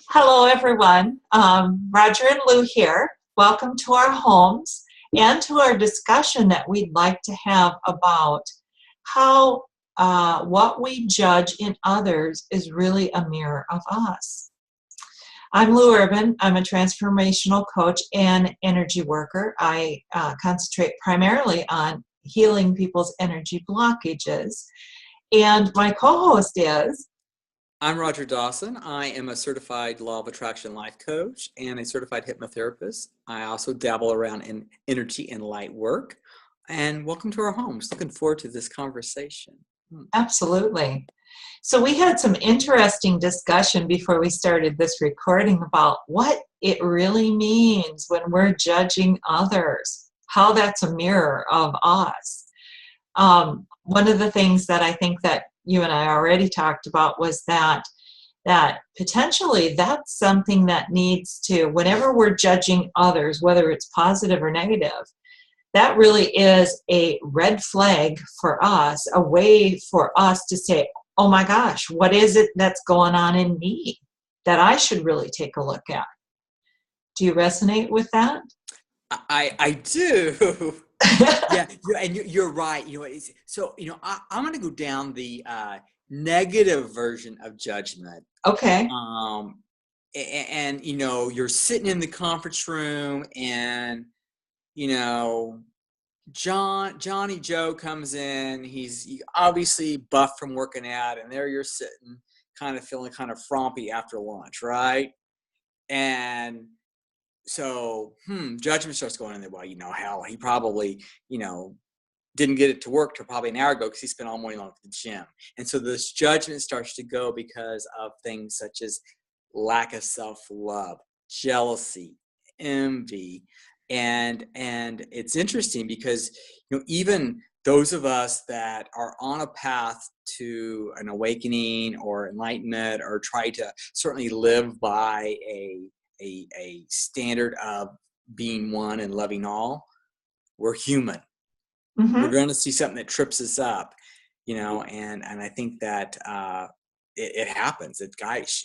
Hello, everyone. Roger and Lou here. Welcome to our homes and to our discussion that we'd like to have about how what we judge in others is really a mirror of us. I'm Lou Urban. I'm a transformational coach and energy worker. I concentrate primarily on healing people's energy blockages. And my co host is. I'm Roger Dawson. I am a certified law of attraction life coach and a certified hypnotherapist. I also dabble around in energy and light work. And welcome to our homes. Looking forward to this conversation. Absolutely. So we had some interesting discussion before we started this recording about what it really means when we're judging others, how that's a mirror of us. One of the things that I think that you and I already talked about was that potentially that's something that needs to, whenever we're judging others, whether it's positive or negative, that really is a red flag for us, a way for us to say, oh my gosh, what is it that's going on in me that I should really take a look at? Do you resonate with that? I do. Yeah, and you're right. I'm going to go down the negative version of judgment. Okay. You're sitting in the conference room and, Johnny Joe comes in. He's obviously buffed from working out, and there you're sitting, kind of feeling kind of frumpy after lunch, right? And so, judgment starts going in there. Well, hell, he probably, didn't get it to work till probably an hour ago because he spent all morning long at the gym. And so this judgment starts to go because of things such as lack of self-love, jealousy, envy. And it's interesting because even those of us that are on a path to an awakening or enlightenment or try to certainly live by a standard of being one and loving all, we're human. We're going to see something that trips us up, and I think that it happens. It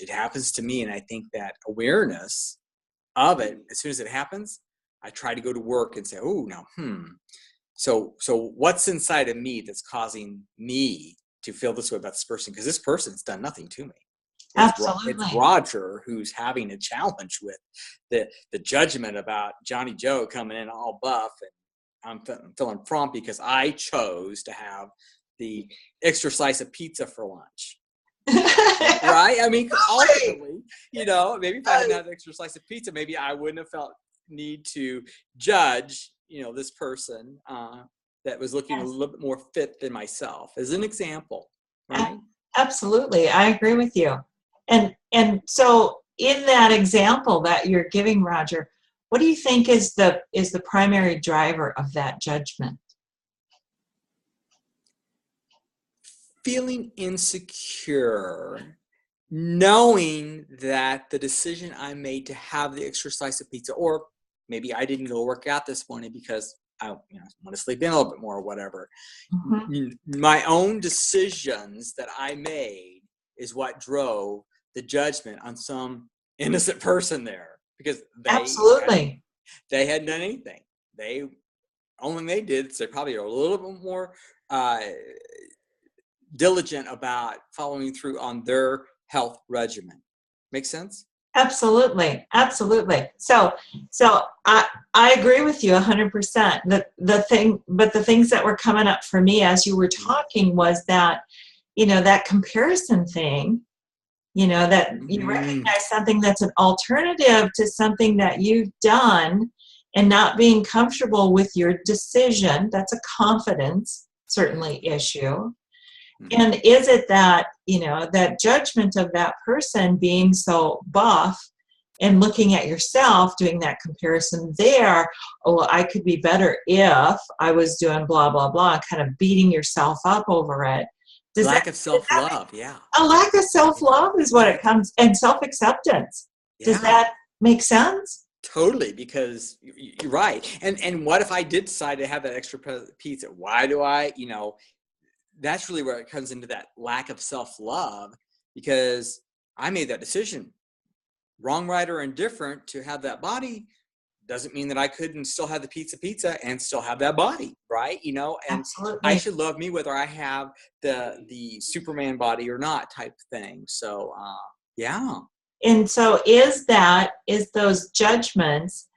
happens to me, and I think that awareness of it, as soon as it happens, I try to go to work and say, oh, now, So what's inside of me that's causing me to feel this way about this person? Because this person's done nothing to me. Absolutely. It's Roger who's having a challenge with the judgment about Johnny Joe coming in all buff, and I'm feeling frumpy because I chose to have the extra slice of pizza for lunch. Right? I mean, ultimately, maybe if I hadn't had an extra slice of pizza, maybe I wouldn't have felt need to judge, this person that was looking a little bit more fit than myself, as an example, right? Absolutely. I agree with you. And so in that example that you're giving, Roger, what do you think is the primary driver of that judgment? Feeling insecure, knowing that the decision I made to have the extra slice of pizza, or maybe I didn't go work out this morning because I want to sleep in a little bit more or whatever. My own decisions that I made is what drove the judgment on some innocent person there, because they hadn't done anything. Only thing they did is they probably are a little bit more diligent about following through on their health regimen. Make sense? Absolutely. So I agree with you 100%. The things that were coming up for me as you were talking was that, that comparison thing, that you recognize something that's an alternative to something that you've done and not being comfortable with your decision. That's a confidence, certainly, issue. And is it that, that judgment of that person being so buff and looking at yourself, doing that comparison there, oh, I could be better if I was doing blah, blah, blah, kind of beating yourself up over it. Lack of self-love, yeah. A lack of self-love is what it comes, and self-acceptance. Yeah. Does that make sense? Totally, because you're right. And what if I did decide to have that extra pizza? Why do I, that's really where it comes into that lack of self-love, because I made that decision. wrong, right, or indifferent to have that body doesn't mean that I couldn't still have the pizza and still have that body, right? And I Absolutely. should love me whether I have the Superman body or not type thing. So, yeah. And so is those judgments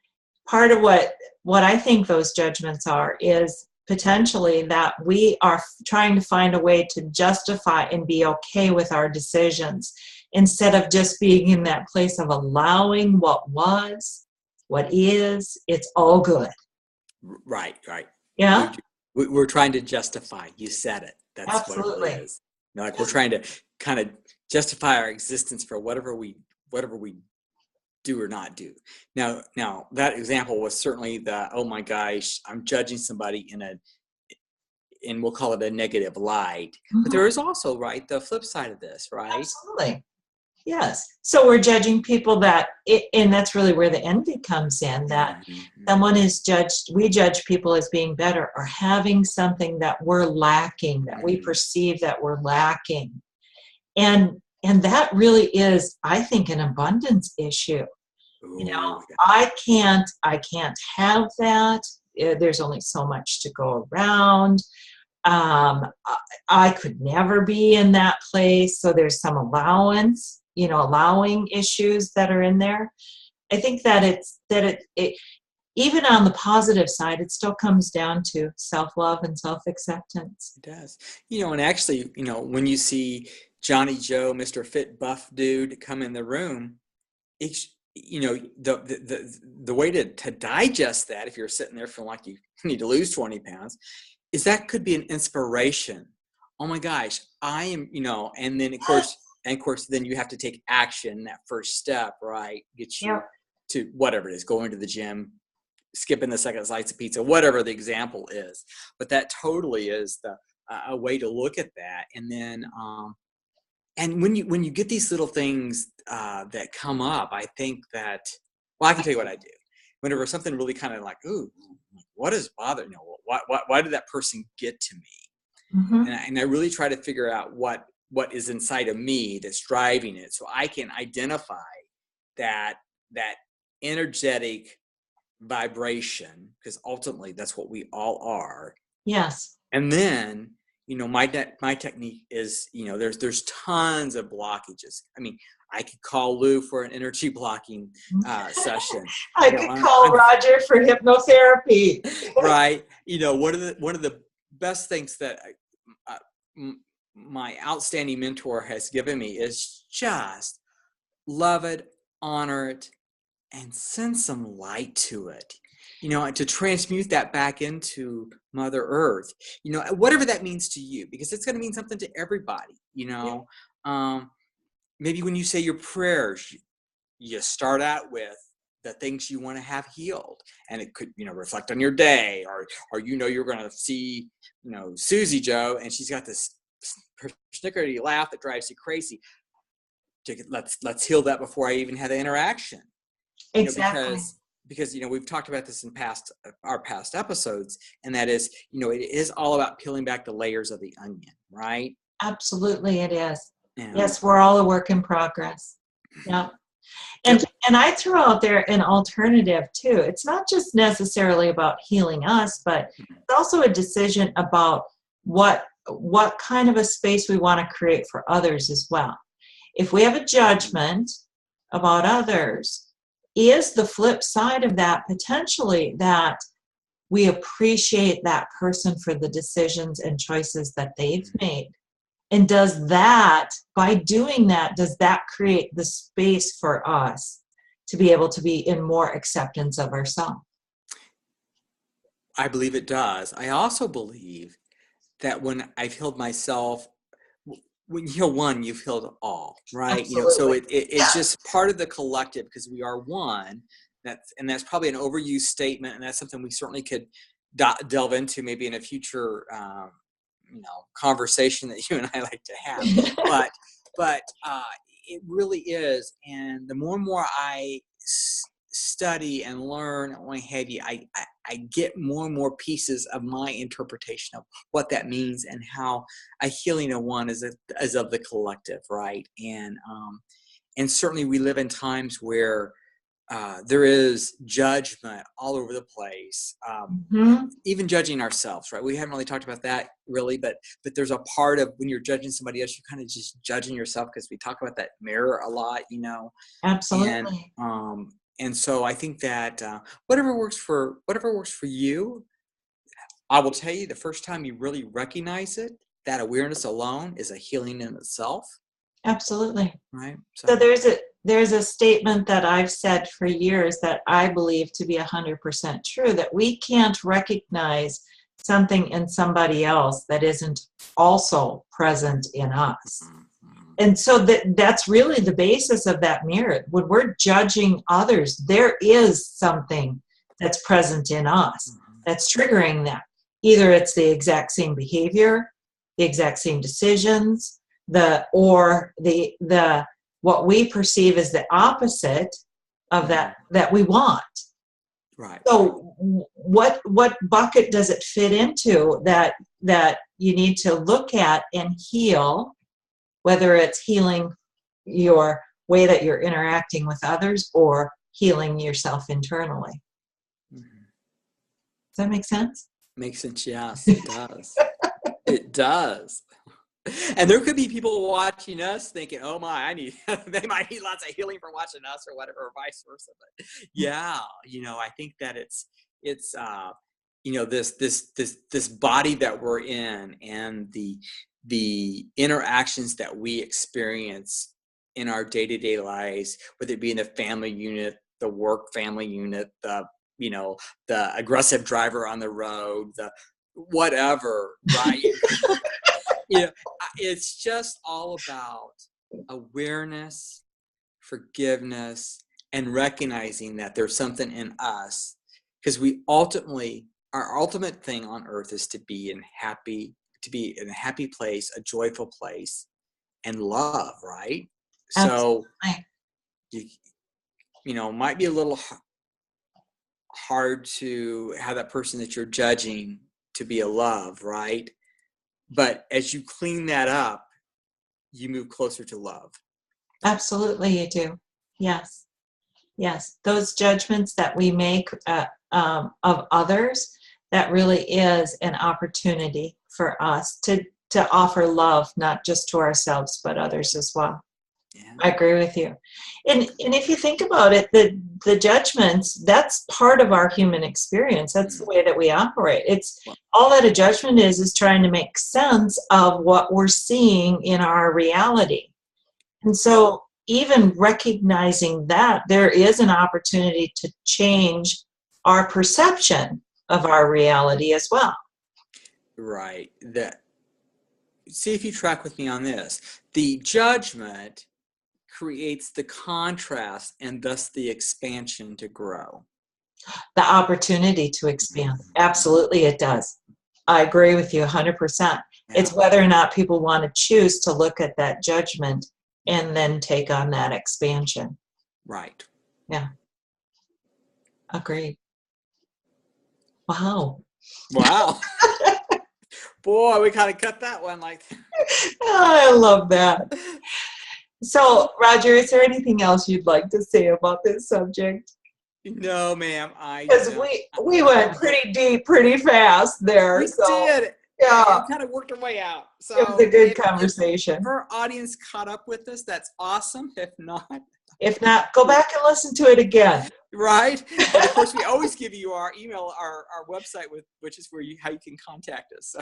part of what I think those judgments are is potentially that we are trying to find a way to justify and be okay with our decisions instead of just being in that place of allowing what was, what is, it's all good. Right, right. Yeah, We're trying to justify. You said it. That's what it really absolutely. is. Like we're trying to kind of justify our existence for whatever we do or not do. Now that example was certainly the, oh my gosh, I'm judging somebody in we'll call it a negative light. But there is also, right, the flip side of this, right? Absolutely. Yes. So we're judging people and that's really where the envy comes in, that someone is judged, we judge people as being better or having something that we're lacking, that we perceive that we're lacking. And that really is, I think, an abundance issue. Ooh, yeah. I can't have that. There's only so much to go around. I could never be in that place. So there's some allowing issues that are in there. I think that it even on the positive side, it still comes down to self-love and self-acceptance. It does. And actually, when you see Johnny Joe, Mr. Fit Buff dude come in the room, it's, the way to digest that, if you're sitting there feeling like you need to lose 20 pounds, is that could be an inspiration. Oh my gosh, I am, and then of course, then you have to take action, that first step, right? Get you to whatever it is, going to the gym, skipping the second slice of pizza, whatever the example is. But that totally is a way to look at that. And then, and when you get these little things that come up, I think that, well, I can tell you what I do. Whenever something really kind of like, ooh, what is bothering? Why did that person get to me? Mm-hmm. And I really try to figure out what is inside of me that's driving it, so I can identify that energetic vibration, because ultimately that's what we all are. Yes. And then, my technique is, there's tons of blockages. I mean, I could call Lou for an energy blocking session. I could call Roger for hypnotherapy. Right. One of the best things that my outstanding mentor has given me is just love it, honor it, and send some light to it. To transmute that back into Mother Earth, whatever that means to you, because it's going to mean something to everybody. Maybe when you say your prayers, you start out with the things you want to have healed, and it could, reflect on your day, or you're going to see, Susie Joe, and she's got this snickery laugh that drives you crazy. Let's heal that before I even had the interaction. Exactly. Because we've talked about this in our past episodes, and that is, it is all about peeling back the layers of the onion, right? Absolutely, it is. Yeah. Yes, we're all a work in progress. Yeah. And I throw out there an alternative too. It's not just necessarily about healing us, but it's also a decision about what kind of a space we want to create for others as well. If we have a judgment about others, is the flip side of that potentially that we appreciate that person for the decisions and choices that they've made? And does that, by doing that, does that create the space for us to be able to be in more acceptance of ourselves? I believe it does. I also believe that when I've healed myself, when you heal one, you've healed all, right? Absolutely. So it's just part of the collective, because we are one. That's probably an overused statement, and that's something we certainly could delve into maybe in a future conversation that you and I like to have. but it really is, and the more and more I study and learn and what have you, I get more and more pieces of my interpretation of what that means, and how a healing of one is of the collective, right? And certainly we live in times where there is judgment all over the place, even judging ourselves, right? We haven't really talked about that really, but there's a part of when you're judging somebody else, you're kind of just judging yourself, because we talk about that mirror a lot, Absolutely. And so I think that whatever works for you, I will tell you, the first time you really recognize it, that awareness alone is a healing in itself. Absolutely. Right. So there's a statement that I've said for years that I believe to be 100% true, that we can't recognize something in somebody else that isn't also present in us. And so that's really the basis of that mirror. When we're judging others, there is something that's present in us that's triggering that. Either it's the exact same behavior, the exact same decisions, or what we perceive as the opposite of that we want. Right. So what bucket does it fit into that you need to look at and heal, whether it's healing your way that you're interacting with others or healing yourself internally? Does that make sense? Makes sense. Yes, it does. It does. And there could be people watching us thinking, "Oh my, they might need lots of healing for watching us," or whatever, or vice versa. But yeah, I think that it's this body that we're in, and the interactions that we experience in our day-to-day lives, whether it be in the family unit, the work family unit, the aggressive driver on the road, the whatever, right? It's just all about awareness, forgiveness, and recognizing that there's something in us, because our ultimate thing on earth is to be in a happy place, a joyful place, and love, right? Absolutely. So might be a little hard to have that person that you're judging to be a love, right? But as you clean that up, you move closer to love. Absolutely, you do. Yes. Those judgments that we make of others, that really is an opportunity for us to offer love, not just to ourselves, but others as well. Yeah. I agree with you. And if you think about it, the judgments, that's part of our human experience. That's the way that we operate. It's all that a judgment is trying to make sense of what we're seeing in our reality. And so even recognizing that, there is an opportunity to change our perception of our reality as well. Right. See if you track with me on this. The judgment creates the contrast and thus the expansion to grow. The opportunity to expand. Absolutely, it does. I agree with you 100%. Yeah. It's whether or not people want to choose to look at that judgment and then take on that expansion. Right. Yeah. Agreed. Wow. Boy, we kind of cut that one like that. I love that. So, Roger, is there anything else you'd like to say about this subject? No, ma'am. Because we went pretty deep, pretty fast there. We did. Yeah. We kind of worked our way out. So it was a good conversation. If our audience caught up with us, that's awesome. If not, go back and listen to it again. Right. And of course, we always give you our email, our website, which is how you can contact us. So.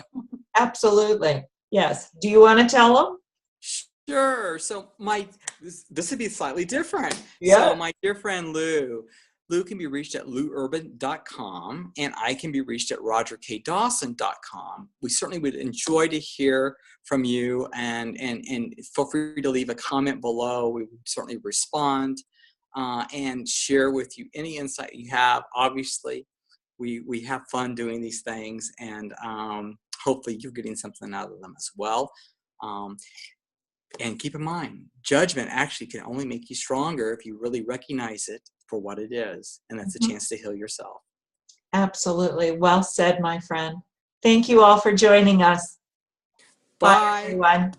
Absolutely. Yes. Do you want to tell them? Sure. So this would be slightly different. Yeah. So my dear friend Lou can be reached at louurban.com, and I can be reached at rogerkdawson.com. We certainly would enjoy to hear from you, and feel free to leave a comment below. We would certainly respond and share with you any insight you have. Obviously, we have fun doing these things, and hopefully you're getting something out of them as well. And keep in mind, judgment actually can only make you stronger if you really recognize it for what it is, and that's a chance to heal yourself. Absolutely. Well said, my friend. Thank you all for joining us. Bye, everyone.